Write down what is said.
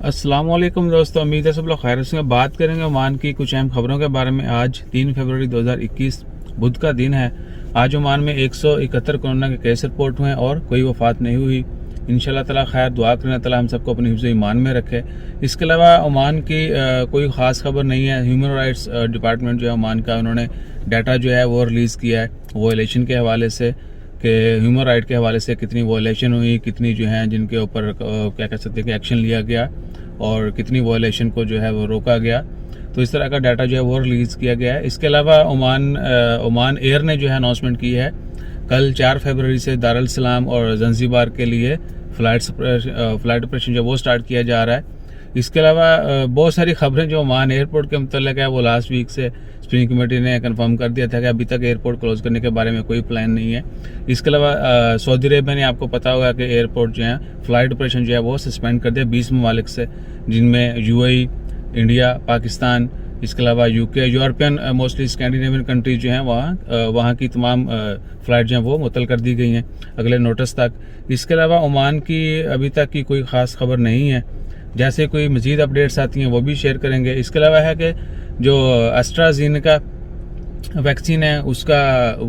अस्सलाम वालेकुम दोस्तों, उम्मीद है सब लोग खैर से। बात करेंगे ओमान की कुछ अहम खबरों के बारे में। आज 3 फरवरी 2021 बुध का दिन है। आज ओमान में 171 कोरोना के केस रिपोर्ट हुए और कोई वफात नहीं हुई। इंशाल्लाह ताला खैर दुआ करें ताला हम सबको अपने हिफ्ज़ ईमान में रखे। इसके अलावा ओमान की कोई ख़ास खबर नहीं है। ह्यूमन राइट्स डिपार्टमेंट जो है ओमान का, उन्होंने डाटा जो है वो रिलीज़ किया है वॉयलेशन के हवाले से, कि ह्यूमन राइट के हवाले से कितनी वॉयलेशन हुई, कितनी जो है जिनके ऊपर क्या कह सकते हैं कि एक्शन लिया गया और कितनी वॉयलेशन को जो है वो रोका गया। तो इस तरह का डाटा जो है वो रिलीज़ किया गया है। इसके अलावा ओमान एयर ने जो है अनाउंसमेंट की है, कल 4 फरवरी से दारुल सलाम और ज़ंज़ीबार के लिए फ्लाइट ऑपरेशन जो वो स्टार्ट किया जा रहा है। इसके अलावा बहुत सारी खबरें जो ओमान एयरपोर्ट के मतलब है वो लास्ट वीक से स्प्रिंग कमेटी ने कंफर्म कर दिया था कि अभी तक एयरपोर्ट क्लोज करने के बारे में कोई प्लान नहीं है। इसके अलावा सऊदी अरेबिया ने, आपको पता होगा कि एयरपोर्ट जो है फ्लाइट ऑपरेशन जो है वो सस्पेंड कर दिया 20 ममालिक से, जिनमें यूएई, इंडिया, पाकिस्तान, इसके अलावा UK, European mostly Scandinavian countries जो हैं वहाँ की तमाम फ़्लाइट जो हैं वो मुअत्तल कर दी गई हैं अगले नोटिस तक। इसके अलावा ओमान की अभी तक की कोई ख़ास खबर नहीं है। जैसे कोई मज़ीद अपडेट्स आती हैं वो भी शेयर करेंगे। इसके अलावा है कि जो एस्ट्राज़ेनेका वैक्सीन है उसका